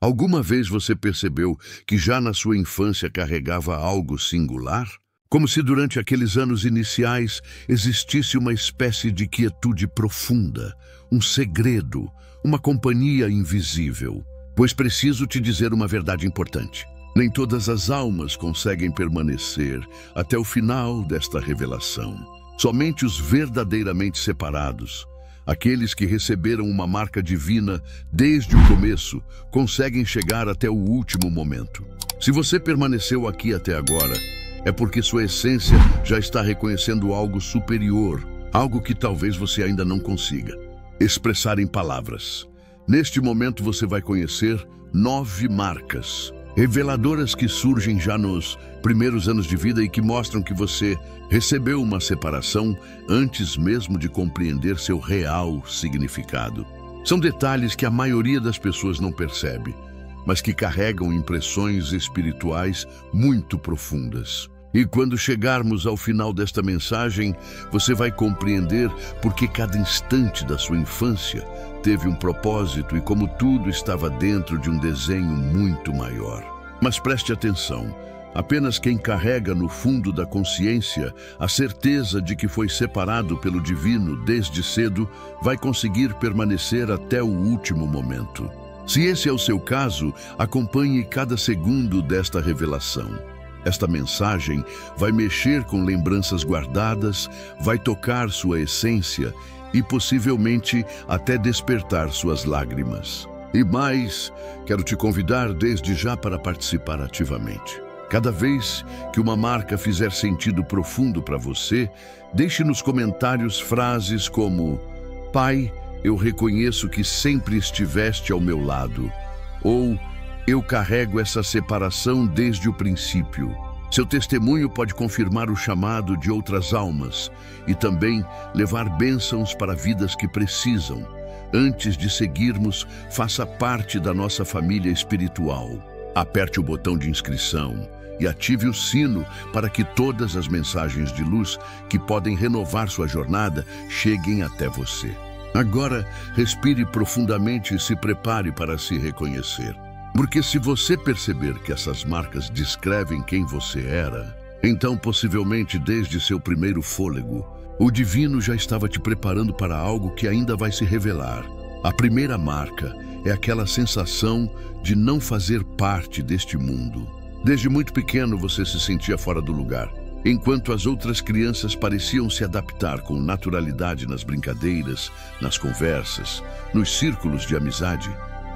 Alguma vez você percebeu que já na sua infância carregava algo singular? Como se durante aqueles anos iniciais existisse uma espécie de quietude profunda, um segredo, uma companhia invisível. Pois preciso te dizer uma verdade importante. Nem todas as almas conseguem permanecer até o final desta revelação. Somente os verdadeiramente separados, aqueles que receberam uma marca divina desde o começo, conseguem chegar até o último momento. Se você permaneceu aqui até agora, é porque sua essência já está reconhecendo algo superior, algo que talvez você ainda não consiga expressar em palavras. Neste momento você vai conhecer 9 marcas reveladoras que surgem já nos primeiros anos de vida e que mostram que você recebeu uma separação antes mesmo de compreender seu real significado. São detalhes que a maioria das pessoas não percebe, mas que carregam impressões espirituais muito profundas. E quando chegarmos ao final desta mensagem, você vai compreender por que cada instante da sua infância teve um propósito e como tudo estava dentro de um desenho muito maior. Mas preste atenção, apenas quem carrega no fundo da consciência a certeza de que foi separado pelo divino desde cedo vai conseguir permanecer até o último momento. Se esse é o seu caso, acompanhe cada segundo desta revelação. Esta mensagem vai mexer com lembranças guardadas, vai tocar sua essência e possivelmente até despertar suas lágrimas. E mais, quero te convidar desde já para participar ativamente. Cada vez que uma marca fizer sentido profundo para você, deixe nos comentários frases como: Pai, eu reconheço que sempre estiveste ao meu lado, ou eu carrego essa separação desde o princípio. Seu testemunho pode confirmar o chamado de outras almas e também levar bênçãos para vidas que precisam. Antes de seguirmos, faça parte da nossa família espiritual. Aperte o botão de inscrição e ative o sino para que todas as mensagens de luz que podem renovar sua jornada cheguem até você. Agora, respire profundamente e se prepare para se reconhecer. Porque se você perceber que essas marcas descrevem quem você era, então possivelmente desde seu primeiro fôlego, o divino já estava te preparando para algo que ainda vai se revelar. A primeira marca é aquela sensação de não fazer parte deste mundo. Desde muito pequeno você se sentia fora do lugar. Enquanto as outras crianças pareciam se adaptar com naturalidade nas brincadeiras, nas conversas, nos círculos de amizade,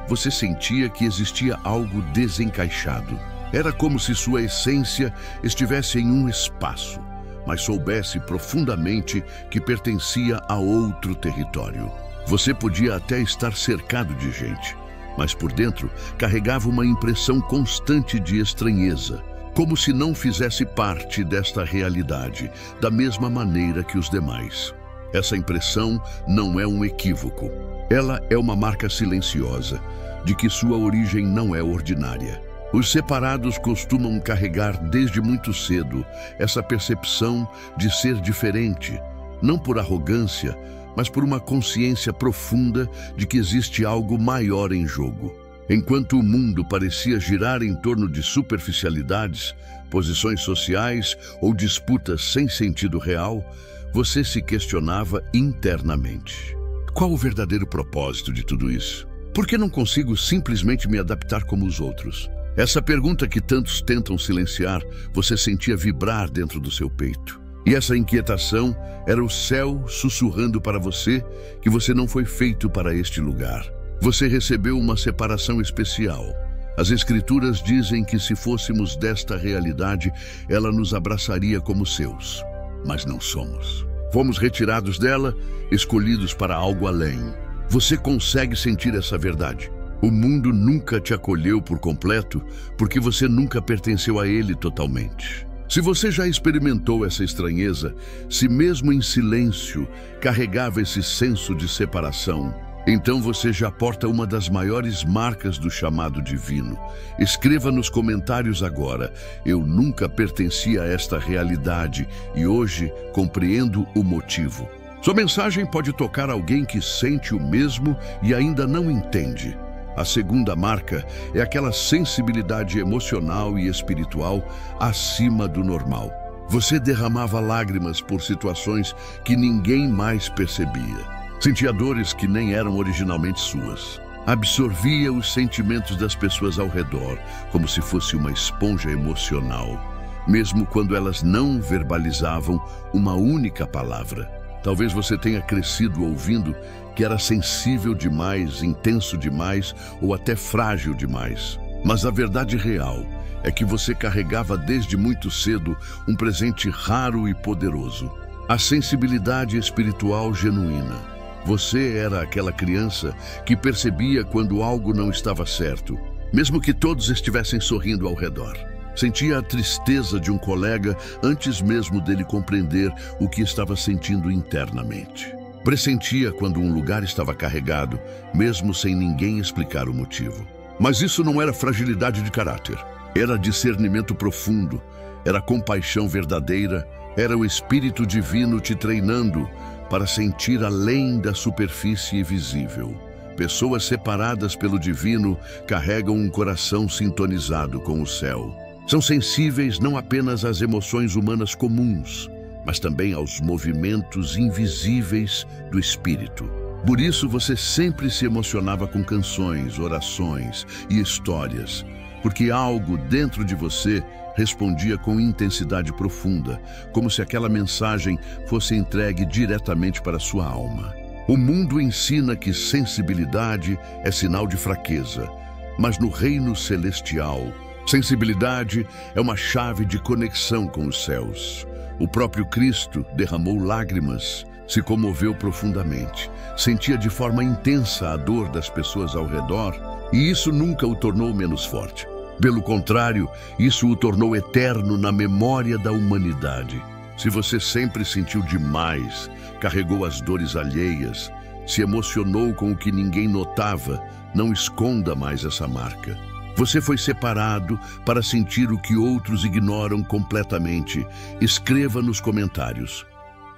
você sentia que existia algo desencaixado. Era como se sua essência estivesse em um espaço, mas soubesse profundamente que pertencia a outro território. Você podia até estar cercado de gente, mas por dentro carregava uma impressão constante de estranheza, como se não fizesse parte desta realidade, da mesma maneira que os demais. Essa impressão não é um equívoco. Ela é uma marca silenciosa de que sua origem não é ordinária. Os separados costumam carregar desde muito cedo essa percepção de ser diferente, não por arrogância, mas por uma consciência profunda de que existe algo maior em jogo. Enquanto o mundo parecia girar em torno de superficialidades, posições sociais ou disputas sem sentido real, você se questionava internamente. Qual o verdadeiro propósito de tudo isso? Por que não consigo simplesmente me adaptar como os outros? Essa pergunta que tantos tentam silenciar, você sentia vibrar dentro do seu peito. E essa inquietação era o céu sussurrando para você que você não foi feito para este lugar. Você recebeu uma separação especial. As Escrituras dizem que se fôssemos desta realidade, ela nos abraçaria como seus. Mas não somos. Fomos retirados dela, escolhidos para algo além. Você consegue sentir essa verdade? O mundo nunca te acolheu por completo, porque você nunca pertenceu a ele totalmente. Se você já experimentou essa estranheza, se mesmo em silêncio carregava esse senso de separação, então você já porta uma das maiores marcas do chamado divino. Escreva nos comentários agora: eu nunca pertenci a esta realidade e hoje compreendo o motivo. Sua mensagem pode tocar alguém que sente o mesmo e ainda não entende. A segunda marca é aquela sensibilidade emocional e espiritual acima do normal. Você derramava lágrimas por situações que ninguém mais percebia. Sentia dores que nem eram originalmente suas. Absorvia os sentimentos das pessoas ao redor, como se fosse uma esponja emocional, mesmo quando elas não verbalizavam uma única palavra. Talvez você tenha crescido ouvindo que era sensível demais, intenso demais ou até frágil demais. Mas a verdade real é que você carregava desde muito cedo um presente raro e poderoso: a sensibilidade espiritual genuína. Você era aquela criança que percebia quando algo não estava certo, mesmo que todos estivessem sorrindo ao redor. Sentia a tristeza de um colega antes mesmo dele compreender o que estava sentindo internamente. Pressentia quando um lugar estava carregado, mesmo sem ninguém explicar o motivo. Mas isso não era fragilidade de caráter. Era discernimento profundo, era compaixão verdadeira, era o Espírito Divino te treinando para sentir além da superfície visível. Pessoas separadas pelo Divino carregam um coração sintonizado com o céu. São sensíveis não apenas às emoções humanas comuns, mas também aos movimentos invisíveis do Espírito. Por isso você sempre se emocionava com canções, orações e histórias, porque algo dentro de você respondia com intensidade profunda, como se aquela mensagem fosse entregue diretamente para sua alma. O mundo ensina que sensibilidade é sinal de fraqueza, mas no reino celestial, sensibilidade é uma chave de conexão com os céus. O próprio Cristo derramou lágrimas, se comoveu profundamente, sentia de forma intensa a dor das pessoas ao redor, e isso nunca o tornou menos forte. Pelo contrário, isso o tornou eterno na memória da humanidade. Se você sempre sentiu demais, carregou as dores alheias, se emocionou com o que ninguém notava, não esconda mais essa marca. Você foi separado para sentir o que outros ignoram completamente. Escreva nos comentários: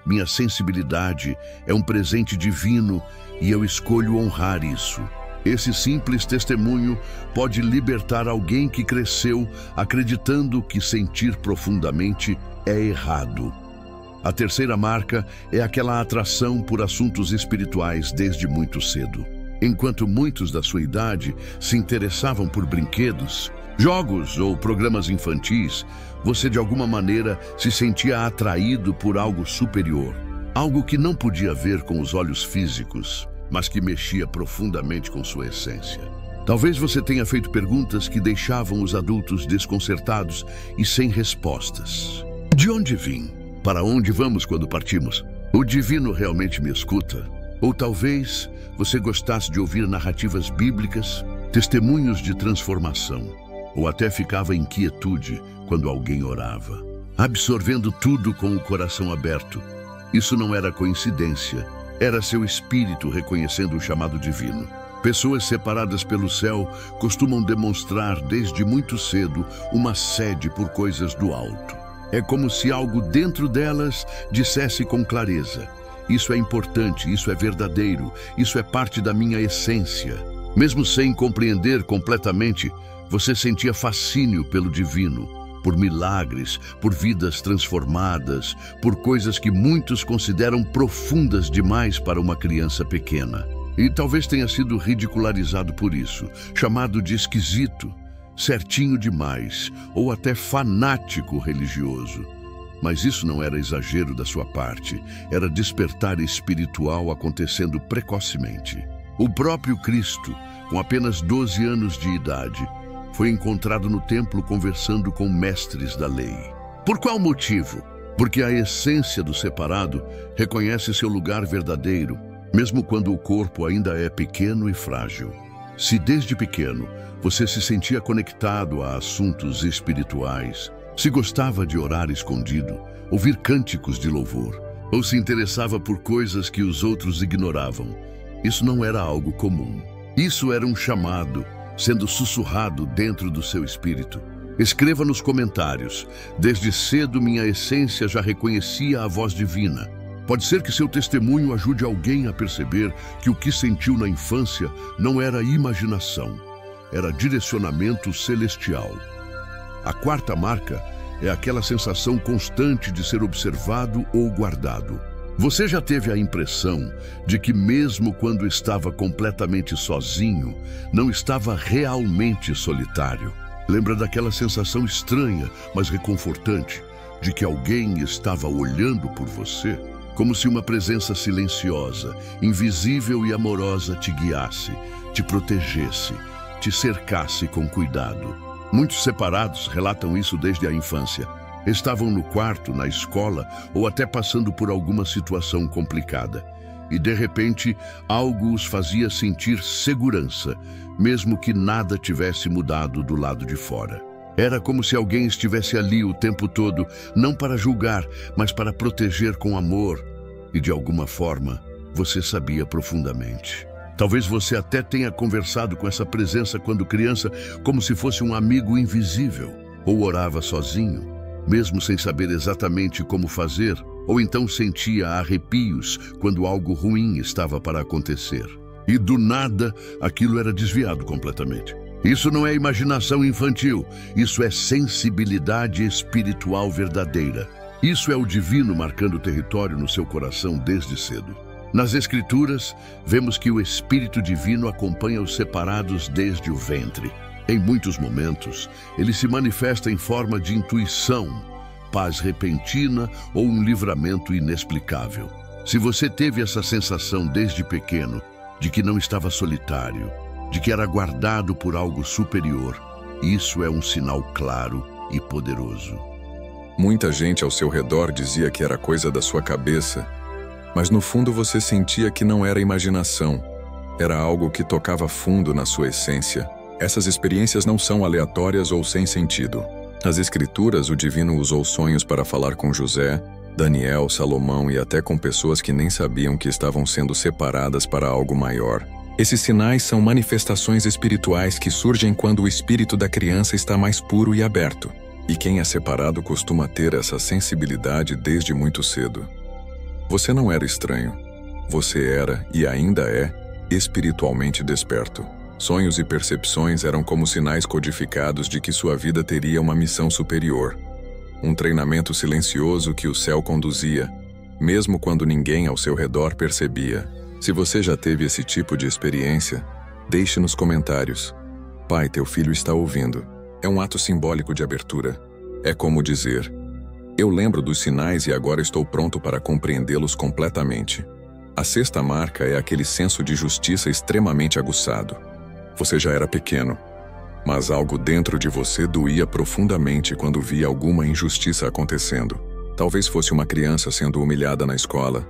minha sensibilidade é um presente divino e eu escolho honrar isso. Esse simples testemunho pode libertar alguém que cresceu acreditando que sentir profundamente é errado. A terceira marca é aquela atração por assuntos espirituais desde muito cedo. Enquanto muitos da sua idade se interessavam por brinquedos, jogos ou programas infantis, você de alguma maneira se sentia atraído por algo superior. Algo que não podia ver com os olhos físicos, mas que mexia profundamente com sua essência. Talvez você tenha feito perguntas que deixavam os adultos desconcertados e sem respostas. De onde vim? Para onde vamos quando partimos? O Divino realmente me escuta? Ou talvez você gostasse de ouvir narrativas bíblicas, testemunhos de transformação, ou até ficava em quietude quando alguém orava, absorvendo tudo com o coração aberto. Isso não era coincidência, era seu espírito reconhecendo o chamado divino. Pessoas separadas pelo céu costumam demonstrar desde muito cedo uma sede por coisas do alto. É como se algo dentro delas dissesse com clareza: isso é importante, isso é verdadeiro, isso é parte da minha essência. Mesmo sem compreender completamente, você sentia fascínio pelo divino, por milagres, por vidas transformadas, por coisas que muitos consideram profundas demais para uma criança pequena. E talvez tenha sido ridicularizado por isso, chamado de esquisito, certinho demais, ou até fanático religioso. Mas isso não era exagero da sua parte, era despertar espiritual acontecendo precocemente. O próprio Cristo, com apenas 12 anos de idade, foi encontrado no templo conversando com mestres da lei. Por qual motivo? Porque a essência do separado reconhece seu lugar verdadeiro, mesmo quando o corpo ainda é pequeno e frágil. Se desde pequeno você se sentia conectado a assuntos espirituais, se gostava de orar escondido, ouvir cânticos de louvor, ou se interessava por coisas que os outros ignoravam, isso não era algo comum. Isso era um chamado, sendo sussurrado dentro do seu espírito. Escreva nos comentários: desde cedo minha essência já reconhecia a voz divina. Pode ser que seu testemunho ajude alguém a perceber que o que sentiu na infância não era imaginação, era direcionamento celestial. A quarta marca é aquela sensação constante de ser observado ou guardado. Você já teve a impressão de que mesmo quando estava completamente sozinho, não estava realmente solitário? Lembra daquela sensação estranha, mas reconfortante, de que alguém estava olhando por você? Como se uma presença silenciosa, invisível e amorosa te guiasse, te protegesse, te cercasse com cuidado. Muitos separados relatam isso desde a infância. Estavam no quarto, na escola ou até passando por alguma situação complicada. E de repente, algo os fazia sentir segurança, mesmo que nada tivesse mudado do lado de fora. Era como se alguém estivesse ali o tempo todo, não para julgar, mas para proteger com amor. E de alguma forma, você sabia profundamente. Talvez você até tenha conversado com essa presença quando criança, como se fosse um amigo invisível, ou orava sozinho, mesmo sem saber exatamente como fazer, ou então sentia arrepios quando algo ruim estava para acontecer. E do nada, aquilo era desviado completamente. Isso não é imaginação infantil, isso é sensibilidade espiritual verdadeira. Isso é o divino marcando território no seu coração desde cedo. Nas Escrituras, vemos que o Espírito Divino acompanha os separados desde o ventre. Em muitos momentos, ele se manifesta em forma de intuição, paz repentina ou um livramento inexplicável. Se você teve essa sensação desde pequeno, de que não estava solitário, de que era guardado por algo superior, isso é um sinal claro e poderoso. Muita gente ao seu redor dizia que era coisa da sua cabeça, mas no fundo você sentia que não era imaginação, era algo que tocava fundo na sua essência. Essas experiências não são aleatórias ou sem sentido. Nas Escrituras, o Divino usou sonhos para falar com José, Daniel, Salomão e até com pessoas que nem sabiam que estavam sendo separadas para algo maior. Esses sinais são manifestações espirituais que surgem quando o espírito da criança está mais puro e aberto. E quem é separado costuma ter essa sensibilidade desde muito cedo. Você não era estranho. Você era, e ainda é, espiritualmente desperto. Sonhos e percepções eram como sinais codificados de que sua vida teria uma missão superior. Um treinamento silencioso que o céu conduzia, mesmo quando ninguém ao seu redor percebia. Se você já teve esse tipo de experiência, deixe nos comentários. Pai, teu filho está ouvindo. É um ato simbólico de abertura. É como dizer: eu lembro dos sinais e agora estou pronto para compreendê-los completamente. A sexta marca é aquele senso de justiça extremamente aguçado. Você já era pequeno, mas algo dentro de você doía profundamente quando via alguma injustiça acontecendo. Talvez fosse uma criança sendo humilhada na escola,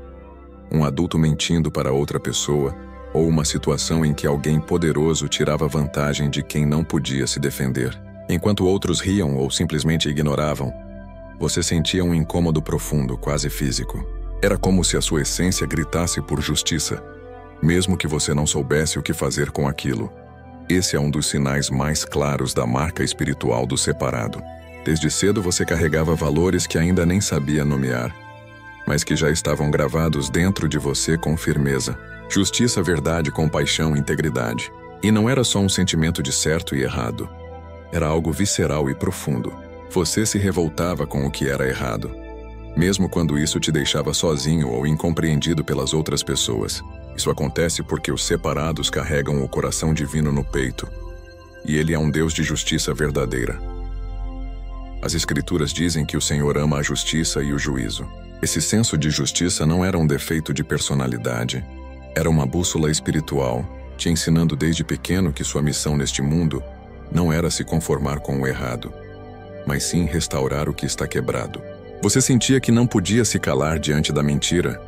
um adulto mentindo para outra pessoa, ou uma situação em que alguém poderoso tirava vantagem de quem não podia se defender. Enquanto outros riam ou simplesmente ignoravam, você sentia um incômodo profundo, quase físico. Era como se a sua essência gritasse por justiça, mesmo que você não soubesse o que fazer com aquilo. Esse é um dos sinais mais claros da marca espiritual do separado. Desde cedo você carregava valores que ainda nem sabia nomear, mas que já estavam gravados dentro de você com firmeza. Justiça, verdade, compaixão, integridade. E não era só um sentimento de certo e errado. Era algo visceral e profundo. Você se revoltava com o que era errado, mesmo quando isso te deixava sozinho ou incompreendido pelas outras pessoas. Isso acontece porque os separados carregam o coração divino no peito, e Ele é um Deus de justiça verdadeira. As Escrituras dizem que o Senhor ama a justiça e o juízo. Esse senso de justiça não era um defeito de personalidade, era uma bússola espiritual, te ensinando desde pequeno que sua missão neste mundo não era se conformar com o errado, mas sim restaurar o que está quebrado. Você sentia que não podia se calar diante da mentira,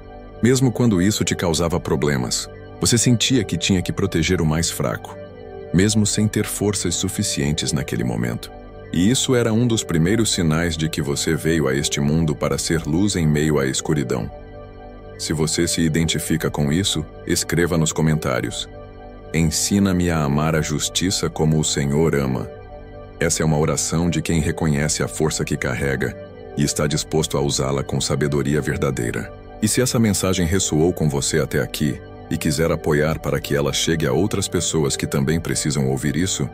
mesmo quando isso te causava problemas. Você sentia que tinha que proteger o mais fraco, mesmo sem ter forças suficientes naquele momento. E isso era um dos primeiros sinais de que você veio a este mundo para ser luz em meio à escuridão. Se você se identifica com isso, escreva nos comentários: ensina-me a amar a justiça como o Senhor ama. Essa é uma oração de quem reconhece a força que carrega e está disposto a usá-la com sabedoria verdadeira. E se essa mensagem ressoou com você até aqui e quiser apoiar para que ela chegue a outras pessoas que também precisam ouvir isso,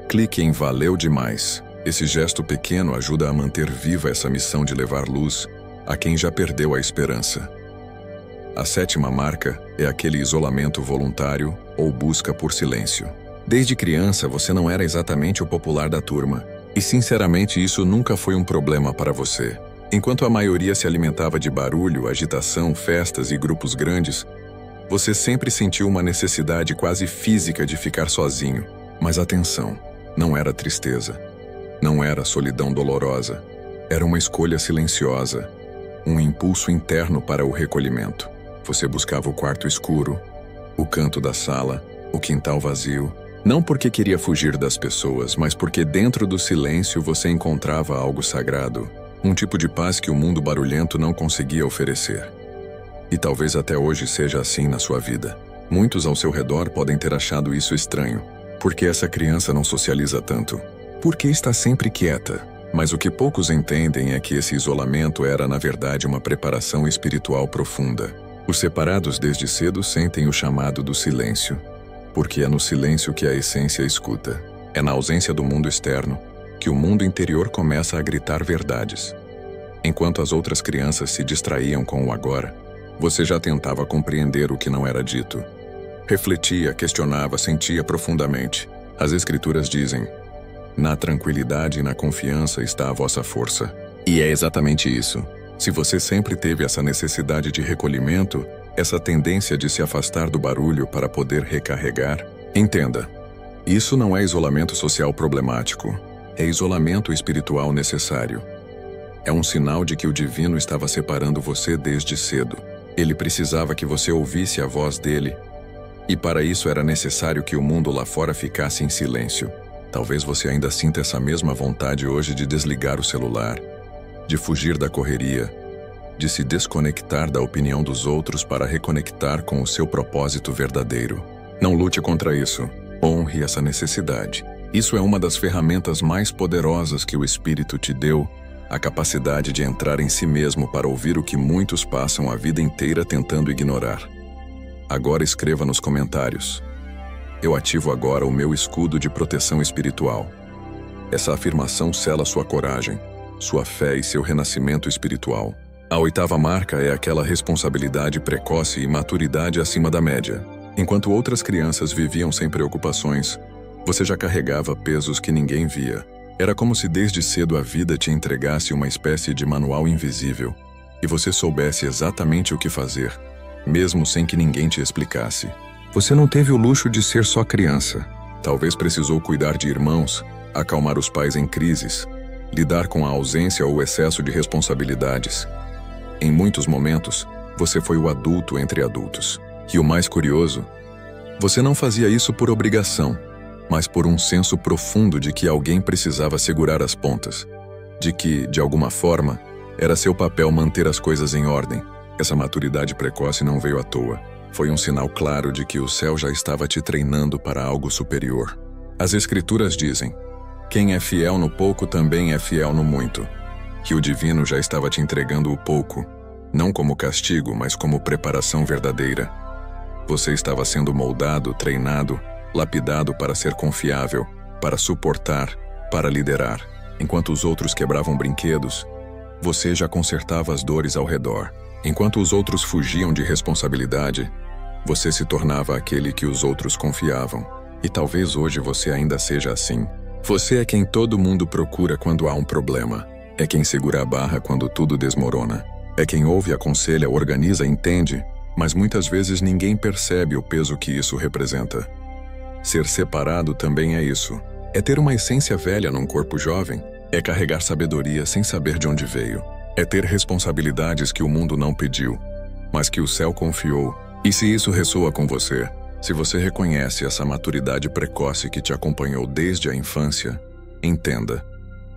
clique em Valeu demais. Esse gesto pequeno ajuda a manter viva essa missão de levar luz a quem já perdeu a esperança. A 7ª marca é aquele isolamento voluntário ou busca por silêncio. Desde criança, você não era exatamente o popular da turma. E sinceramente, isso nunca foi um problema para você. Enquanto a maioria se alimentava de barulho, agitação, festas e grupos grandes, você sempre sentiu uma necessidade quase física de ficar sozinho. Mas atenção, não era tristeza. Não era solidão dolorosa. Era uma escolha silenciosa. Um impulso interno para o recolhimento. Você buscava o quarto escuro, o canto da sala, o quintal vazio. Não porque queria fugir das pessoas, mas porque dentro do silêncio você encontrava algo sagrado. Um tipo de paz que o mundo barulhento não conseguia oferecer. E talvez até hoje seja assim na sua vida. Muitos ao seu redor podem ter achado isso estranho. Por que essa criança não socializa tanto? Por que está sempre quieta? Mas o que poucos entendem é que esse isolamento era, na verdade, uma preparação espiritual profunda. Os separados desde cedo sentem o chamado do silêncio, porque é no silêncio que a essência escuta. É na ausência do mundo externo que o mundo interior começa a gritar verdades. Enquanto as outras crianças se distraíam com o agora, você já tentava compreender o que não era dito. Refletia, questionava, sentia profundamente. As escrituras dizem: na tranquilidade e na confiança está a vossa força. E é exatamente isso. Se você sempre teve essa necessidade de recolhimento, essa tendência de se afastar do barulho para poder recarregar, entenda, isso não é isolamento social problemático, é isolamento espiritual necessário. É um sinal de que o divino estava separando você desde cedo. Ele precisava que você ouvisse a voz dele, e para isso era necessário que o mundo lá fora ficasse em silêncio. Talvez você ainda sinta essa mesma vontade hoje de desligar o celular, de fugir da correria, de se desconectar da opinião dos outros para reconectar com o seu propósito verdadeiro. Não lute contra isso. Honre essa necessidade. Isso é uma das ferramentas mais poderosas que o Espírito te deu, a capacidade de entrar em si mesmo para ouvir o que muitos passam a vida inteira tentando ignorar. Agora escreva nos comentários: eu ativo agora o meu escudo de proteção espiritual. Essa afirmação sela sua coragem, sua fé e seu renascimento espiritual. A 8ª marca é aquela responsabilidade precoce e maturidade acima da média. Enquanto outras crianças viviam sem preocupações, você já carregava pesos que ninguém via. Era como se desde cedo a vida te entregasse uma espécie de manual invisível e você soubesse exatamente o que fazer, mesmo sem que ninguém te explicasse. Você não teve o luxo de ser só criança. Talvez precisou cuidar de irmãos, acalmar os pais em crises, lidar com a ausência ou o excesso de responsabilidades. Em muitos momentos, você foi o adulto entre adultos. E o mais curioso, você não fazia isso por obrigação, mas por um senso profundo de que alguém precisava segurar as pontas, de que, de alguma forma, era seu papel manter as coisas em ordem. Essa maturidade precoce não veio à toa. Foi um sinal claro de que o céu já estava te treinando para algo superior. As escrituras dizem: quem é fiel no pouco também é fiel no muito. Que o divino já estava te entregando o pouco, não como castigo, mas como preparação verdadeira. Você estava sendo moldado, treinado, lapidado para ser confiável, para suportar, para liderar. Enquanto os outros quebravam brinquedos, você já consertava as dores ao redor. Enquanto os outros fugiam de responsabilidade, você se tornava aquele que os outros confiavam. E talvez hoje você ainda seja assim. Você é quem todo mundo procura quando há um problema. É quem segura a barra quando tudo desmorona. É quem ouve, aconselha, organiza, entende, mas muitas vezes ninguém percebe o peso que isso representa. Ser separado também é isso. É ter uma essência velha num corpo jovem. É carregar sabedoria sem saber de onde veio. É ter responsabilidades que o mundo não pediu, mas que o céu confiou. E se isso ressoa com você, se você reconhece essa maturidade precoce que te acompanhou desde a infância, entenda,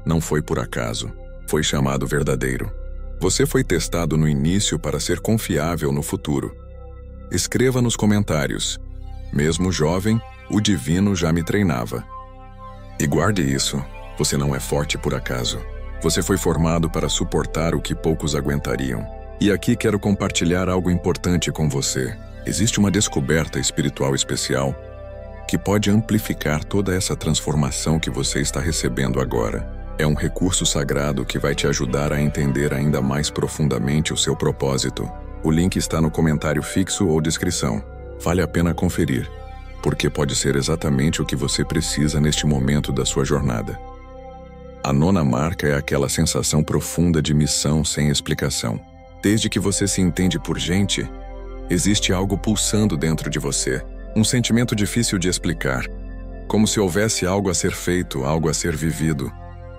não foi por acaso, foi chamado verdadeiro. Você foi testado no início para ser confiável no futuro. Escreva nos comentários: mesmo jovem, o divino já me treinava. E guarde isso, você não é forte por acaso. Você foi formado para suportar o que poucos aguentariam. E aqui quero compartilhar algo importante com você. Existe uma descoberta espiritual especial que pode amplificar toda essa transformação que você está recebendo agora. É um recurso sagrado que vai te ajudar a entender ainda mais profundamente o seu propósito. O link está no comentário fixo ou descrição. Vale a pena conferir, porque pode ser exatamente o que você precisa neste momento da sua jornada. A 9ª marca é aquela sensação profunda de missão sem explicação. Desde que você se entende por gente, existe algo pulsando dentro de você. Um sentimento difícil de explicar. Como se houvesse algo a ser feito, algo a ser vivido.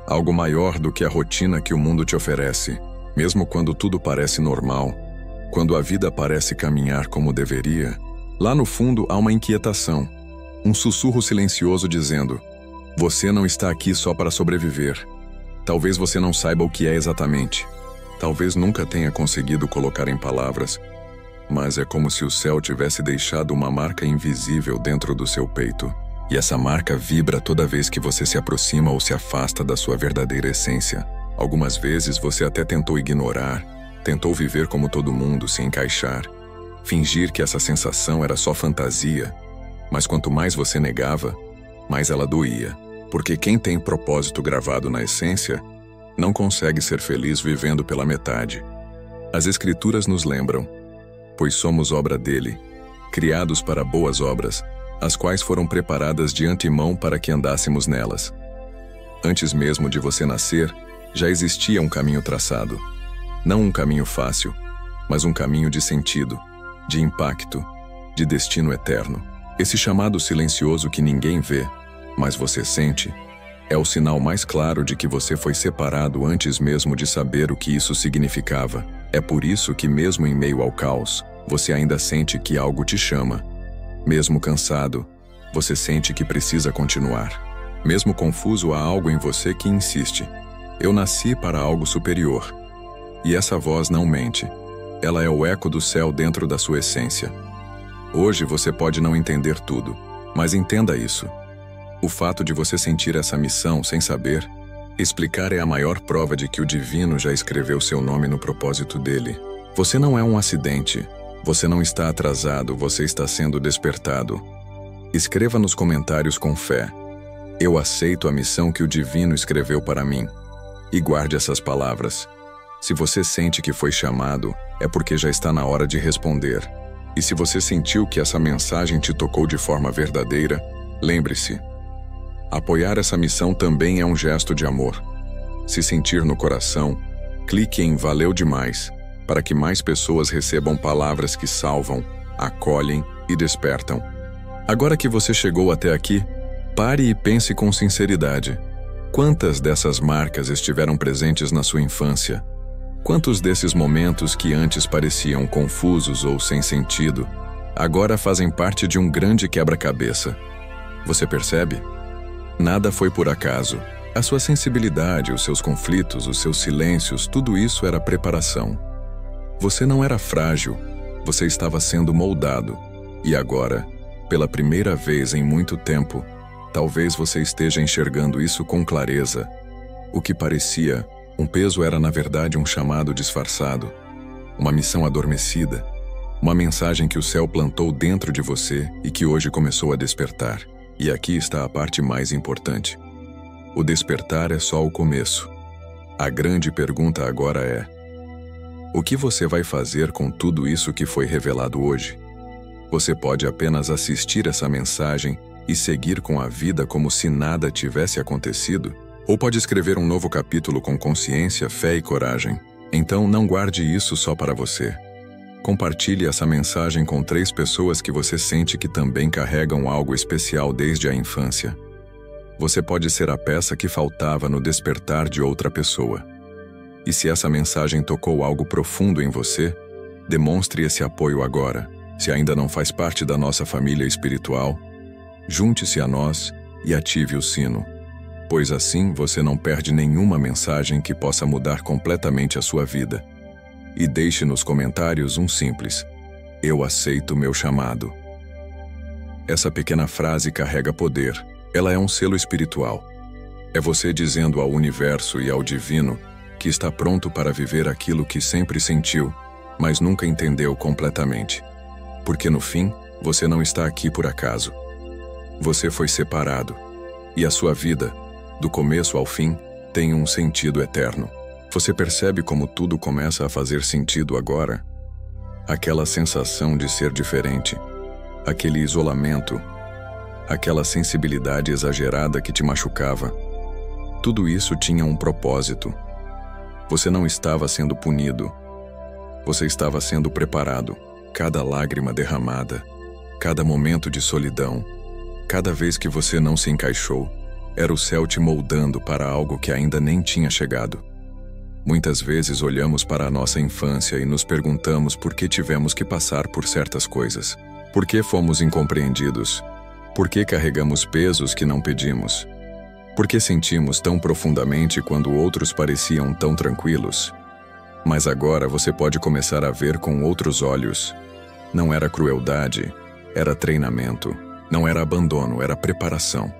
Algo maior do que a rotina que o mundo te oferece. Mesmo quando tudo parece normal, quando a vida parece caminhar como deveria, lá no fundo há uma inquietação. Um sussurro silencioso dizendo: você não está aqui só para sobreviver. Talvez você não saiba o que é exatamente. Talvez nunca tenha conseguido colocar em palavras, mas é como se o céu tivesse deixado uma marca invisível dentro do seu peito. E essa marca vibra toda vez que você se aproxima ou se afasta da sua verdadeira essência. Algumas vezes você até tentou ignorar, tentou viver como todo mundo, se encaixar, fingir que essa sensação era só fantasia, mas quanto mais você negava, mais ela doía. Porque quem tem propósito gravado na essência não consegue ser feliz vivendo pela metade. As Escrituras nos lembram: pois somos obra dele, criados para boas obras, as quais foram preparadas de antemão para que andássemos nelas. Antes mesmo de você nascer, já existia um caminho traçado. Não um caminho fácil, mas um caminho de sentido, de impacto, de destino eterno. Esse chamado silencioso que ninguém vê, mas você sente, é o sinal mais claro de que você foi separado antes mesmo de saber o que isso significava. É por isso que, mesmo em meio ao caos, você ainda sente que algo te chama. Mesmo cansado, você sente que precisa continuar. Mesmo confuso, há algo em você que insiste: eu nasci para algo superior. E essa voz não mente. Ela é o eco do céu dentro da sua essência. Hoje você pode não entender tudo, mas entenda isso. O fato de você sentir essa missão sem saber explicar é a maior prova de que o divino já escreveu seu nome no propósito dele. Você não é um acidente. Você não está atrasado, você está sendo despertado. Escreva nos comentários com fé: eu aceito a missão que o divino escreveu para mim. E guarde essas palavras. Se você sente que foi chamado, é porque já está na hora de responder. E se você sentiu que essa mensagem te tocou de forma verdadeira, lembre-se: apoiar essa missão também é um gesto de amor. Se sentir no coração, clique em Valeu demais, para que mais pessoas recebam palavras que salvam, acolhem e despertam. Agora que você chegou até aqui, pare e pense com sinceridade. Quantas dessas marcas estiveram presentes na sua infância? Quantos desses momentos que antes pareciam confusos ou sem sentido, agora fazem parte de um grande quebra-cabeça? Você percebe? Nada foi por acaso. A sua sensibilidade, os seus conflitos, os seus silêncios, tudo isso era preparação. Você não era frágil, você estava sendo moldado. E agora, pela primeira vez em muito tempo, talvez você esteja enxergando isso com clareza. O que parecia um peso era, na verdade, um chamado disfarçado, uma missão adormecida, uma mensagem que o céu plantou dentro de você e que hoje começou a despertar. E aqui está a parte mais importante. O despertar é só o começo. A grande pergunta agora é: o que você vai fazer com tudo isso que foi revelado hoje? Você pode apenas assistir essa mensagem e seguir com a vida como se nada tivesse acontecido? Ou pode escrever um novo capítulo com consciência, fé e coragem? Então não guarde isso só para você. Compartilhe essa mensagem com 3 pessoas que você sente que também carregam algo especial desde a infância. Você pode ser a peça que faltava no despertar de outra pessoa. E se essa mensagem tocou algo profundo em você, demonstre esse apoio agora. Se ainda não faz parte da nossa família espiritual, junte-se a nós e ative o sino, pois assim você não perde nenhuma mensagem que possa mudar completamente a sua vida. E deixe nos comentários um simples: eu aceito meu chamado. Essa pequena frase carrega poder. Ela é um selo espiritual. É você dizendo ao universo e ao divino que está pronto para viver aquilo que sempre sentiu, mas nunca entendeu completamente. Porque no fim, você não está aqui por acaso. Você foi separado, e a sua vida, do começo ao fim, tem um sentido eterno. Você percebe como tudo começa a fazer sentido agora? Aquela sensação de ser diferente, aquele isolamento, aquela sensibilidade exagerada que te machucava. Tudo isso tinha um propósito. Você não estava sendo punido. Você estava sendo preparado. Cada lágrima derramada, cada momento de solidão, cada vez que você não se encaixou, era o céu te moldando para algo que ainda nem tinha chegado. Muitas vezes olhamos para a nossa infância e nos perguntamos por que tivemos que passar por certas coisas. Por que fomos incompreendidos? Por que carregamos pesos que não pedimos? Por que sentimos tão profundamente quando outros pareciam tão tranquilos? Mas agora você pode começar a ver com outros olhos. Não era crueldade, era treinamento. Não era abandono, era preparação.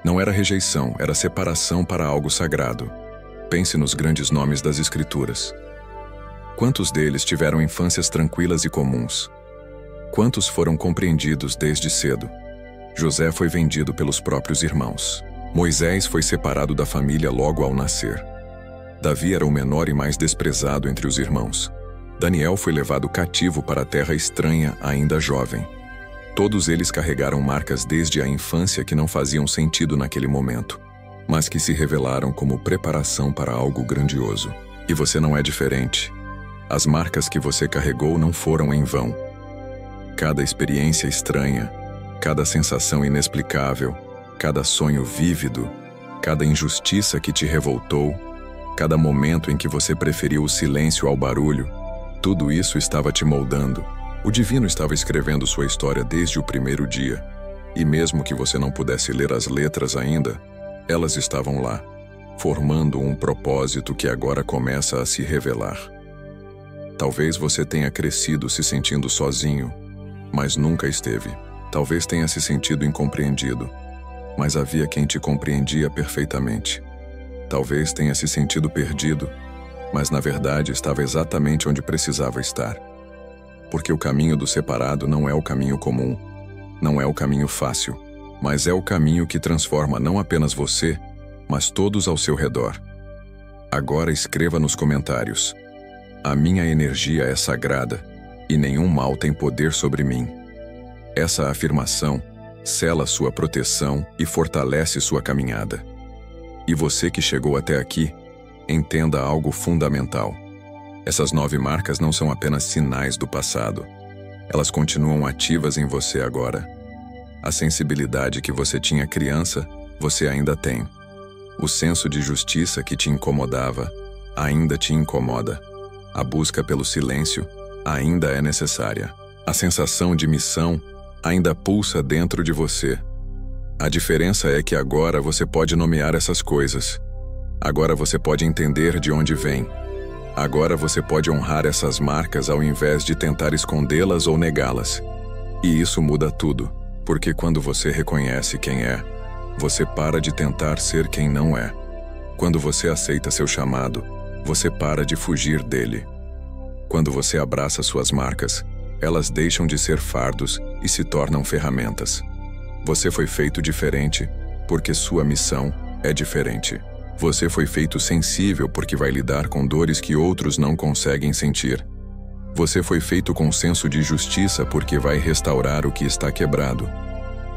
Não era rejeição, era separação para algo sagrado. Pense nos grandes nomes das Escrituras. Quantos deles tiveram infâncias tranquilas e comuns? Quantos foram compreendidos desde cedo? José foi vendido pelos próprios irmãos. Moisés foi separado da família logo ao nascer. Davi era o menor e mais desprezado entre os irmãos. Daniel foi levado cativo para a terra estranha, ainda jovem. Todos eles carregaram marcas desde a infância que não faziam sentido naquele momento, mas que se revelaram como preparação para algo grandioso. E você não é diferente. As marcas que você carregou não foram em vão. Cada experiência estranha, cada sensação inexplicável, cada sonho vívido, cada injustiça que te revoltou, cada momento em que você preferiu o silêncio ao barulho, tudo isso estava te moldando. O divino estava escrevendo sua história desde o primeiro dia, e mesmo que você não pudesse ler as letras ainda, elas estavam lá, formando um propósito que agora começa a se revelar. Talvez você tenha crescido se sentindo sozinho, mas nunca esteve. Talvez tenha se sentido incompreendido, mas havia quem te compreendia perfeitamente. Talvez tenha se sentido perdido, mas na verdade estava exatamente onde precisava estar. Porque o caminho do separado não é o caminho comum, não é o caminho fácil, mas é o caminho que transforma não apenas você, mas todos ao seu redor. Agora escreva nos comentários: a minha energia é sagrada e nenhum mal tem poder sobre mim. Essa afirmação sela sua proteção e fortalece sua caminhada. E você que chegou até aqui, entenda algo fundamental. Essas 9 marcas não são apenas sinais do passado. Elas continuam ativas em você agora. A sensibilidade que você tinha criança, você ainda tem. O senso de justiça que te incomodava, ainda te incomoda. A busca pelo silêncio ainda é necessária. A sensação de missão ainda pulsa dentro de você. A diferença é que agora você pode nomear essas coisas. Agora você pode entender de onde vem. Agora você pode honrar essas marcas ao invés de tentar escondê-las ou negá-las. E isso muda tudo, porque quando você reconhece quem é, você para de tentar ser quem não é. Quando você aceita seu chamado, você para de fugir dele. Quando você abraça suas marcas, elas deixam de ser fardos e se tornam ferramentas. Você foi feito diferente, porque sua missão é diferente. Você foi feito sensível porque vai lidar com dores que outros não conseguem sentir. Você foi feito com senso de justiça porque vai restaurar o que está quebrado.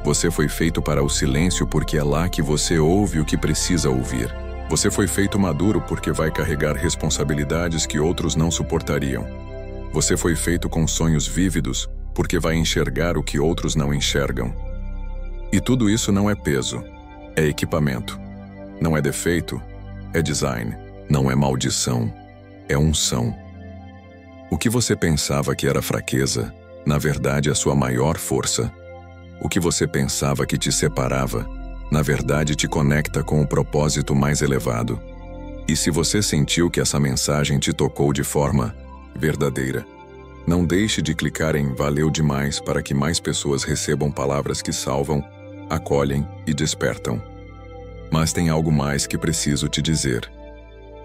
Você foi feito para o silêncio porque é lá que você ouve o que precisa ouvir. Você foi feito maduro porque vai carregar responsabilidades que outros não suportariam. Você foi feito com sonhos vívidos porque vai enxergar o que outros não enxergam. E tudo isso não é peso, é equipamento. Não é defeito, é design. Não é maldição, é unção. O que você pensava que era fraqueza, na verdade é sua maior força. O que você pensava que te separava, na verdade te conecta com o propósito mais elevado. E se você sentiu que essa mensagem te tocou de forma verdadeira, não deixe de clicar em Valeu demais para que mais pessoas recebam palavras que salvam, acolhem e despertam. Mas tem algo mais que preciso te dizer.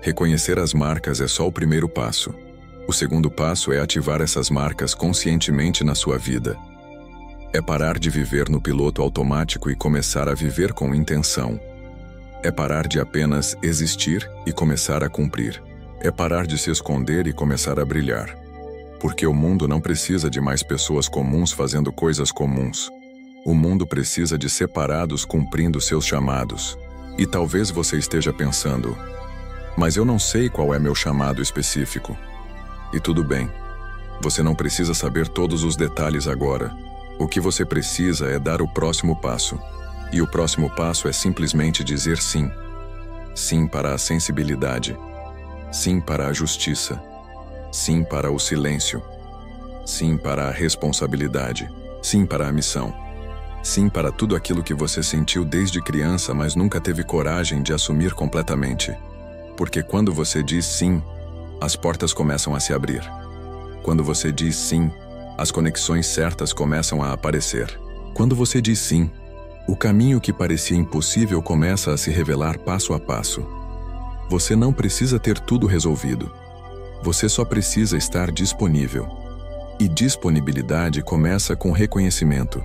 Reconhecer as marcas é só o primeiro passo. O segundo passo é ativar essas marcas conscientemente na sua vida. É parar de viver no piloto automático e começar a viver com intenção. É parar de apenas existir e começar a cumprir. É parar de se esconder e começar a brilhar. Porque o mundo não precisa de mais pessoas comuns fazendo coisas comuns. O mundo precisa de separados cumprindo seus chamados. E talvez você esteja pensando, mas eu não sei qual é meu chamado específico. E tudo bem. Você não precisa saber todos os detalhes agora. O que você precisa é dar o próximo passo. E o próximo passo é simplesmente dizer sim. Sim para a sensibilidade. Sim para a justiça. Sim para o silêncio. Sim para a responsabilidade. Sim para a missão. Sim para tudo aquilo que você sentiu desde criança, mas nunca teve coragem de assumir completamente. Porque quando você diz sim, as portas começam a se abrir. Quando você diz sim, as conexões certas começam a aparecer. Quando você diz sim, o caminho que parecia impossível começa a se revelar passo a passo. Você não precisa ter tudo resolvido. Você só precisa estar disponível. E disponibilidade começa com reconhecimento.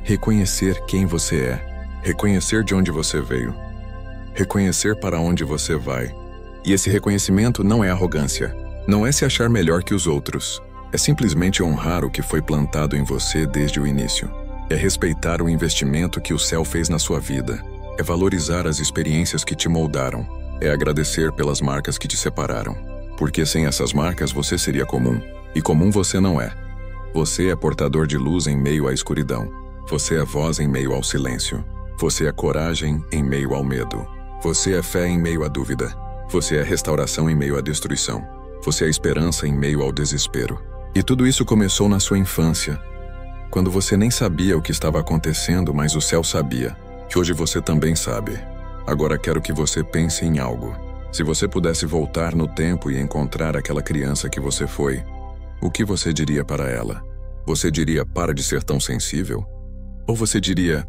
Reconhecer quem você é. Reconhecer de onde você veio. Reconhecer para onde você vai. E esse reconhecimento não é arrogância. Não é se achar melhor que os outros. É simplesmente honrar o que foi plantado em você desde o início. É respeitar o investimento que o céu fez na sua vida. É valorizar as experiências que te moldaram. É agradecer pelas marcas que te separaram. Porque sem essas marcas você seria comum. E comum você não é. Você é portador de luz em meio à escuridão. Você é voz em meio ao silêncio. Você é coragem em meio ao medo. Você é fé em meio à dúvida. Você é restauração em meio à destruição. Você é esperança em meio ao desespero. E tudo isso começou na sua infância, quando você nem sabia o que estava acontecendo, mas o céu sabia. Que hoje você também sabe. Agora quero que você pense em algo. Se você pudesse voltar no tempo e encontrar aquela criança que você foi, o que você diria para ela? Você diria, para de ser tão sensível? Ou você diria,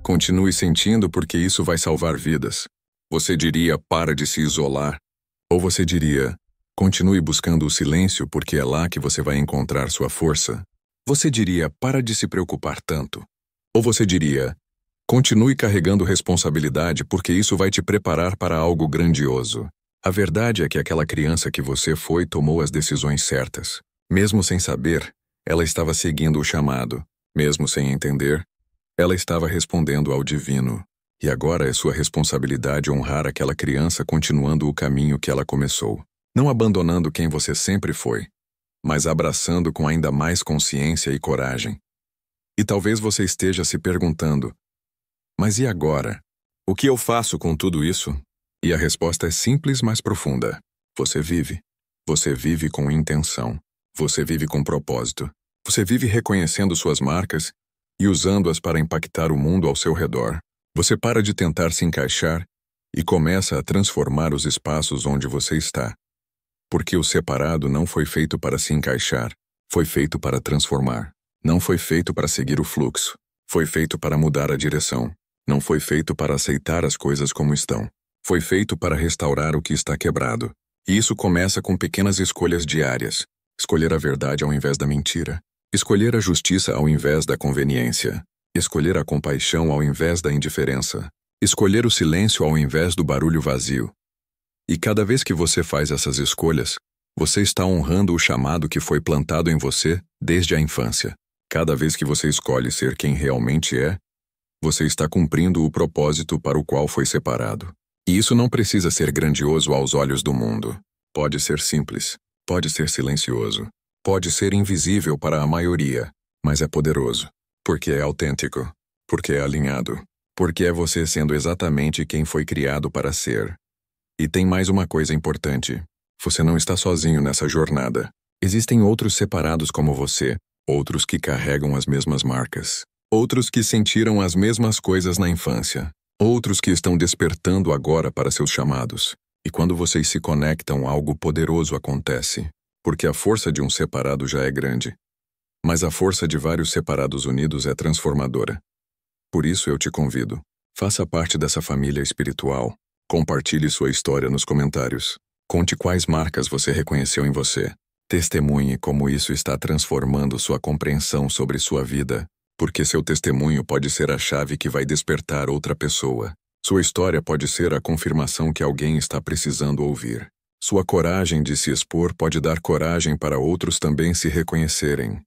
continue sentindo porque isso vai salvar vidas? Você diria, para de se isolar? Ou você diria, continue buscando o silêncio porque é lá que você vai encontrar sua força? Você diria, para de se preocupar tanto? Ou você diria, continue carregando responsabilidade porque isso vai te preparar para algo grandioso? A verdade é que aquela criança que você foi tomou as decisões certas. Mesmo sem saber, ela estava seguindo o chamado. Mesmo sem entender, ela estava respondendo ao divino. E agora é sua responsabilidade honrar aquela criança continuando o caminho que ela começou. Não abandonando quem você sempre foi, mas abraçando com ainda mais consciência e coragem. E talvez você esteja se perguntando, mas e agora? O que eu faço com tudo isso? E a resposta é simples, mas profunda. Você vive. Você vive com intenção. Você vive com propósito. Você vive reconhecendo suas marcas e usando-as para impactar o mundo ao seu redor. Você para de tentar se encaixar e começa a transformar os espaços onde você está. Porque o separado não foi feito para se encaixar, foi feito para transformar. Não foi feito para seguir o fluxo, foi feito para mudar a direção. Não foi feito para aceitar as coisas como estão. Foi feito para restaurar o que está quebrado. E isso começa com pequenas escolhas diárias. Escolher a verdade ao invés da mentira. Escolher a justiça ao invés da conveniência. Escolher a compaixão ao invés da indiferença. Escolher o silêncio ao invés do barulho vazio. E cada vez que você faz essas escolhas, você está honrando o chamado que foi plantado em você desde a infância. Cada vez que você escolhe ser quem realmente é, você está cumprindo o propósito para o qual foi separado. E isso não precisa ser grandioso aos olhos do mundo. Pode ser simples, pode ser silencioso, pode ser invisível para a maioria, mas é poderoso. Porque é autêntico, porque é alinhado, porque é você sendo exatamente quem foi criado para ser. E tem mais uma coisa importante. Você não está sozinho nessa jornada. Existem outros separados como você, outros que carregam as mesmas marcas, outros que sentiram as mesmas coisas na infância, outros que estão despertando agora para seus chamados. E quando vocês se conectam, algo poderoso acontece, porque a força de um separado já é grande. Mas a força de vários separados unidos é transformadora. Por isso eu te convido, faça parte dessa família espiritual. Compartilhe sua história nos comentários. Conte quais marcas você reconheceu em você. Testemunhe como isso está transformando sua compreensão sobre sua vida, porque seu testemunho pode ser a chave que vai despertar outra pessoa. Sua história pode ser a confirmação que alguém está precisando ouvir. Sua coragem de se expor pode dar coragem para outros também se reconhecerem.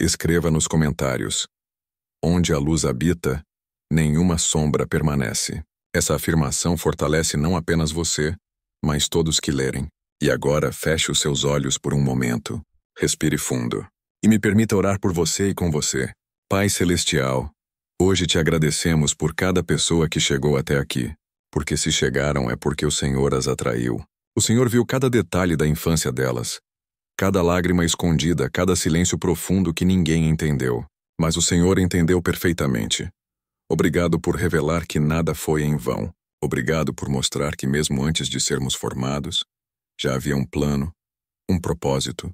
Escreva nos comentários: onde a luz habita, nenhuma sombra permanece. Essa afirmação fortalece não apenas você, mas todos que lerem. E agora feche os seus olhos por um momento. Respire fundo. E me permita orar por você e com você. Pai Celestial, hoje te agradecemos por cada pessoa que chegou até aqui. Porque se chegaram é porque o Senhor as atraiu. O Senhor viu cada detalhe da infância delas. Cada lágrima escondida, cada silêncio profundo que ninguém entendeu. Mas o Senhor entendeu perfeitamente. Obrigado por revelar que nada foi em vão. Obrigado por mostrar que mesmo antes de sermos formados, já havia um plano, um propósito,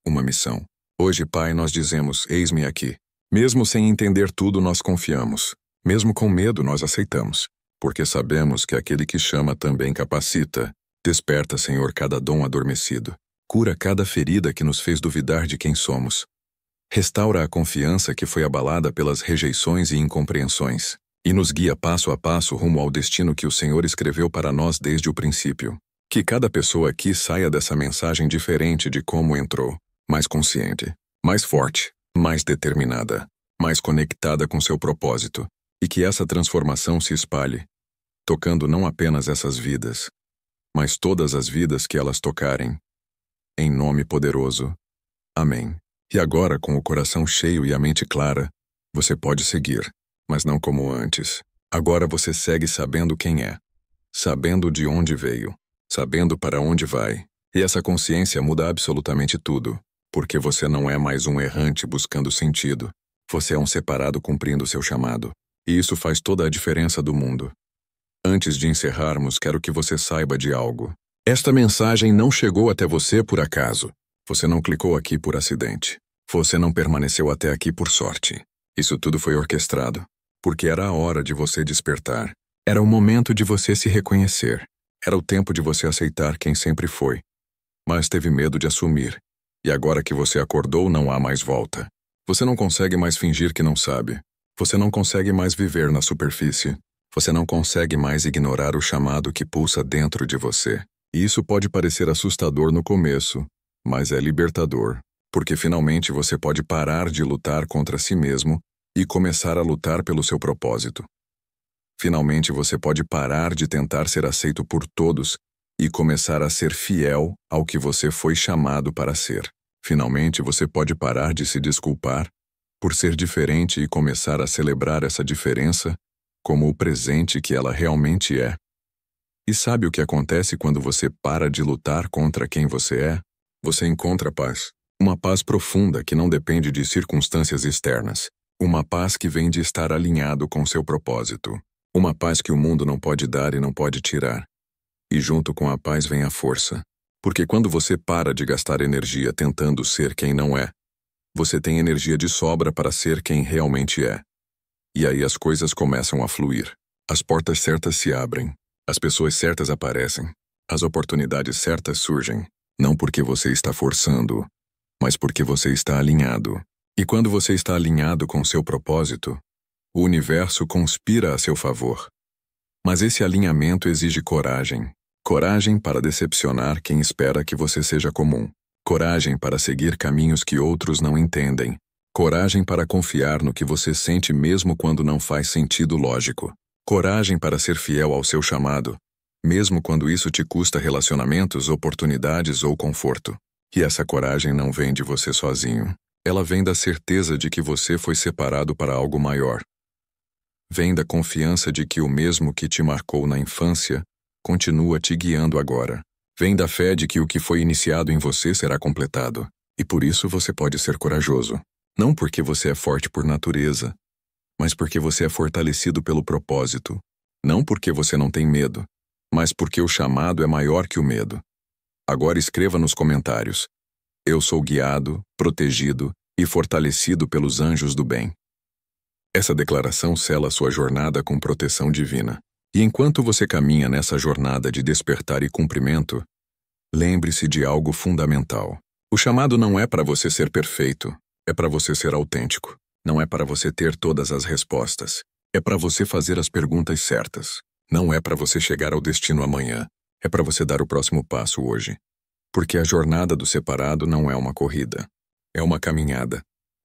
uma missão. Hoje, Pai, nós dizemos: eis-me aqui. Mesmo sem entender tudo, nós confiamos. Mesmo com medo, nós aceitamos. Porque sabemos que aquele que chama também capacita. Desperta, Senhor, cada dom adormecido. Cura cada ferida que nos fez duvidar de quem somos. Restaura a confiança que foi abalada pelas rejeições e incompreensões. E nos guia passo a passo rumo ao destino que o Senhor escreveu para nós desde o princípio. Que cada pessoa aqui saia dessa mensagem diferente de como entrou. Mais consciente, mais forte, mais determinada, mais conectada com seu propósito. E que essa transformação se espalhe, tocando não apenas essas vidas, mas todas as vidas que elas tocarem. Em nome poderoso. Amém. E agora, com o coração cheio e a mente clara, você pode seguir, mas não como antes. Agora você segue sabendo quem é, sabendo de onde veio, sabendo para onde vai. E essa consciência muda absolutamente tudo, porque você não é mais um errante buscando sentido. Você é um separado cumprindo seu chamado. E isso faz toda a diferença do mundo. Antes de encerrarmos, quero que você saiba de algo. Esta mensagem não chegou até você por acaso. Você não clicou aqui por acidente. Você não permaneceu até aqui por sorte. Isso tudo foi orquestrado, porque era a hora de você despertar. Era o momento de você se reconhecer. Era o tempo de você aceitar quem sempre foi. Mas teve medo de assumir. E agora que você acordou, não há mais volta. Você não consegue mais fingir que não sabe. Você não consegue mais viver na superfície. Você não consegue mais ignorar o chamado que pulsa dentro de você. E isso pode parecer assustador no começo, mas é libertador, porque finalmente você pode parar de lutar contra si mesmo e começar a lutar pelo seu propósito. Finalmente você pode parar de tentar ser aceito por todos e começar a ser fiel ao que você foi chamado para ser. Finalmente você pode parar de se desculpar por ser diferente e começar a celebrar essa diferença como o presente que ela realmente é. E sabe o que acontece quando você para de lutar contra quem você é? Você encontra paz. Uma paz profunda que não depende de circunstâncias externas. Uma paz que vem de estar alinhado com seu propósito. Uma paz que o mundo não pode dar e não pode tirar. E junto com a paz vem a força. Porque quando você para de gastar energia tentando ser quem não é, você tem energia de sobra para ser quem realmente é. E aí as coisas começam a fluir. As portas certas se abrem. As pessoas certas aparecem. As oportunidades certas surgem. Não porque você está forçando, mas porque você está alinhado. E quando você está alinhado com seu propósito, o universo conspira a seu favor. Mas esse alinhamento exige coragem. Coragem para decepcionar quem espera que você seja comum. Coragem para seguir caminhos que outros não entendem. Coragem para confiar no que você sente mesmo quando não faz sentido lógico. Coragem para ser fiel ao seu chamado, mesmo quando isso te custa relacionamentos, oportunidades ou conforto. E essa coragem não vem de você sozinho. Ela vem da certeza de que você foi separado para algo maior. Vem da confiança de que o mesmo que te marcou na infância continua te guiando agora. Vem da fé de que o que foi iniciado em você será completado. E por isso você pode ser corajoso. Não porque você é forte por natureza, mas porque você é fortalecido pelo propósito. Não porque você não tem medo, mas porque o chamado é maior que o medo. Agora escreva nos comentários: eu sou guiado, protegido e fortalecido pelos anjos do bem. Essa declaração sela sua jornada com proteção divina. E enquanto você caminha nessa jornada de despertar e cumprimento, lembre-se de algo fundamental. O chamado não é para você ser perfeito, é para você ser autêntico. Não é para você ter todas as respostas. É para você fazer as perguntas certas. Não é para você chegar ao destino amanhã. É para você dar o próximo passo hoje. Porque a jornada do separado não é uma corrida. É uma caminhada.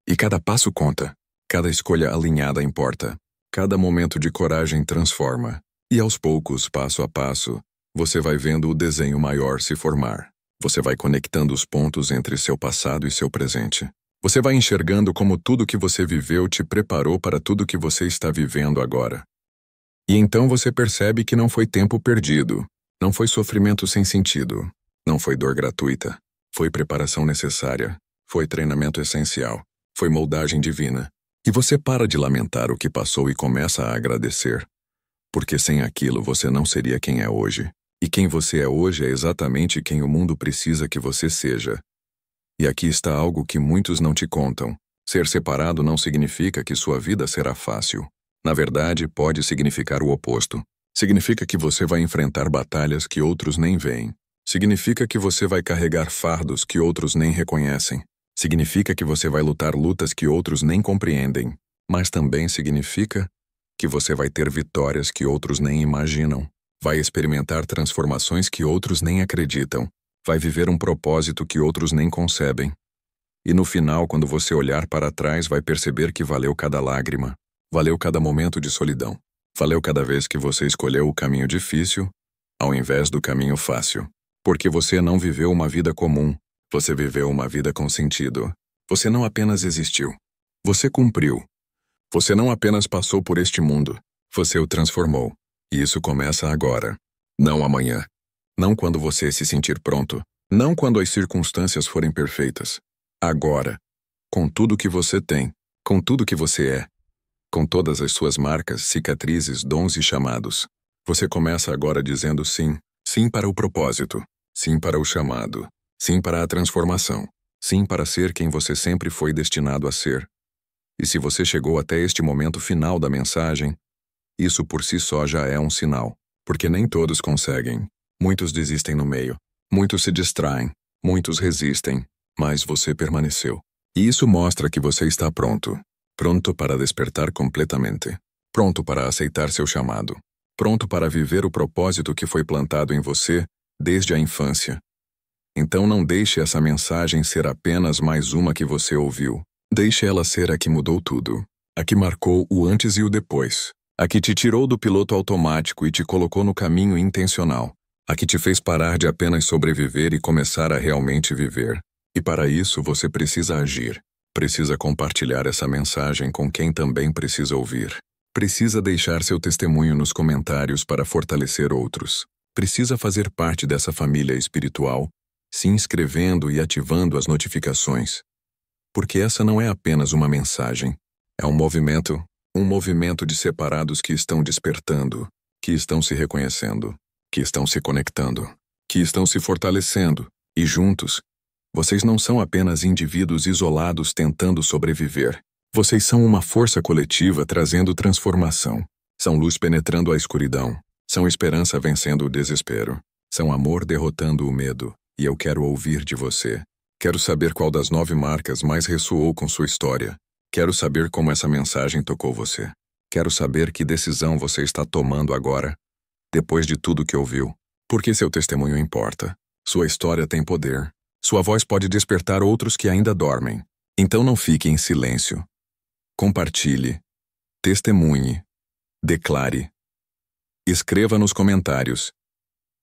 E cada passo conta. Cada escolha alinhada importa. Cada momento de coragem transforma. E aos poucos, passo a passo, você vai vendo o desenho maior se formar. Você vai conectando os pontos entre seu passado e seu presente. Você vai enxergando como tudo que você viveu te preparou para tudo que você está vivendo agora. E então você percebe que não foi tempo perdido, não foi sofrimento sem sentido, não foi dor gratuita, foi preparação necessária, foi treinamento essencial, foi moldagem divina. E você para de lamentar o que passou e começa a agradecer. Porque sem aquilo você não seria quem é hoje. E quem você é hoje é exatamente quem o mundo precisa que você seja. E aqui está algo que muitos não te contam. Ser separado não significa que sua vida será fácil. Na verdade, pode significar o oposto. Significa que você vai enfrentar batalhas que outros nem veem. Significa que você vai carregar fardos que outros nem reconhecem. Significa que você vai lutar lutas que outros nem compreendem. Mas também significa que você vai ter vitórias que outros nem imaginam. Vai experimentar transformações que outros nem acreditam. Vai viver um propósito que outros nem concebem. E no final, quando você olhar para trás, vai perceber que valeu cada lágrima, valeu cada momento de solidão, valeu cada vez que você escolheu o caminho difícil, ao invés do caminho fácil. Porque você não viveu uma vida comum, você viveu uma vida com sentido. Você não apenas existiu, você cumpriu. Você não apenas passou por este mundo, você o transformou. E isso começa agora, não amanhã. Não quando você se sentir pronto. Não quando as circunstâncias forem perfeitas. Agora. Com tudo que você tem. Com tudo que você é. Com todas as suas marcas, cicatrizes, dons e chamados. Você começa agora dizendo sim. Sim para o propósito. Sim para o chamado. Sim para a transformação. Sim para ser quem você sempre foi destinado a ser. E se você chegou até este momento final da mensagem, isso por si só já é um sinal. Porque nem todos conseguem. Muitos desistem no meio, muitos se distraem, muitos resistem, mas você permaneceu. E isso mostra que você está pronto. Pronto para despertar completamente. Pronto para aceitar seu chamado. Pronto para viver o propósito que foi plantado em você desde a infância. Então não deixe essa mensagem ser apenas mais uma que você ouviu. Deixe ela ser a que mudou tudo. A que marcou o antes e o depois. A que te tirou do piloto automático e te colocou no caminho intencional. A que te fez parar de apenas sobreviver e começar a realmente viver. E para isso você precisa agir. Precisa compartilhar essa mensagem com quem também precisa ouvir. Precisa deixar seu testemunho nos comentários para fortalecer outros. Precisa fazer parte dessa família espiritual, se inscrevendo e ativando as notificações. Porque essa não é apenas uma mensagem. É um movimento de separados que estão despertando, que estão se reconhecendo, que estão se conectando, que estão se fortalecendo, e juntos, vocês não são apenas indivíduos isolados tentando sobreviver. Vocês são uma força coletiva trazendo transformação. São luz penetrando a escuridão. São esperança vencendo o desespero. São amor derrotando o medo. E eu quero ouvir de você. Quero saber qual das 9 marcas mais ressoou com sua história. Quero saber como essa mensagem tocou você. Quero saber que decisão você está tomando agora, depois de tudo que ouviu. Porque seu testemunho importa. Sua história tem poder. Sua voz pode despertar outros que ainda dormem. Então não fique em silêncio. Compartilhe. Testemunhe. Declare. Escreva nos comentários.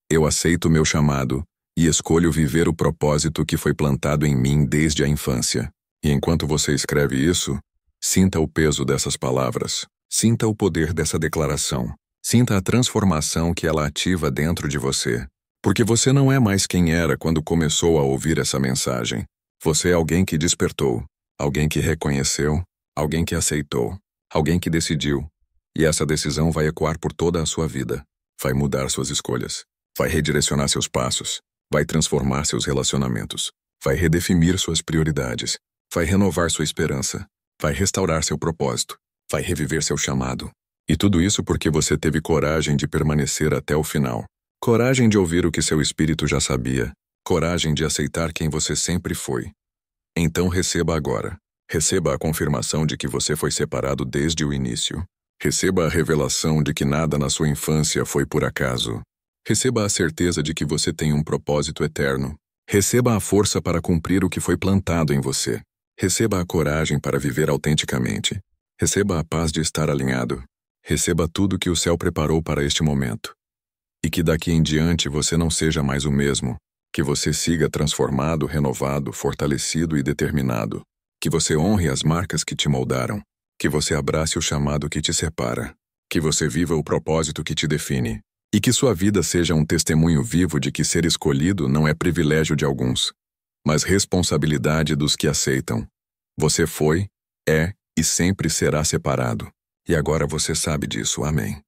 Eu aceito meu chamado e escolho viver o propósito que foi plantado em mim desde a infância. E enquanto você escreve isso, sinta o peso dessas palavras. Sinta o poder dessa declaração. Sinta a transformação que ela ativa dentro de você. Porque você não é mais quem era quando começou a ouvir essa mensagem. Você é alguém que despertou, alguém que reconheceu, alguém que aceitou, alguém que decidiu. E essa decisão vai ecoar por toda a sua vida. Vai mudar suas escolhas. Vai redirecionar seus passos. Vai transformar seus relacionamentos. Vai redefinir suas prioridades. Vai renovar sua esperança. Vai restaurar seu propósito. Vai reviver seu chamado. E tudo isso porque você teve coragem de permanecer até o final. Coragem de ouvir o que seu espírito já sabia. coragem de aceitar quem você sempre foi. Então receba agora. Receba a confirmação de que você foi separado desde o início. Receba a revelação de que nada na sua infância foi por acaso. Receba a certeza de que você tem um propósito eterno. Receba a força para cumprir o que foi plantado em você. Receba a coragem para viver autenticamente. Receba a paz de estar alinhado. Receba tudo que o céu preparou para este momento. E que daqui em diante você não seja mais o mesmo. Que você siga transformado, renovado, fortalecido e determinado. Que você honre as marcas que te moldaram. Que você abrace o chamado que te separa. Que você viva o propósito que te define. E que sua vida seja um testemunho vivo de que ser escolhido não é privilégio de alguns, mas responsabilidade dos que aceitam. Você foi, é e sempre será separado. E agora você sabe disso. Amém.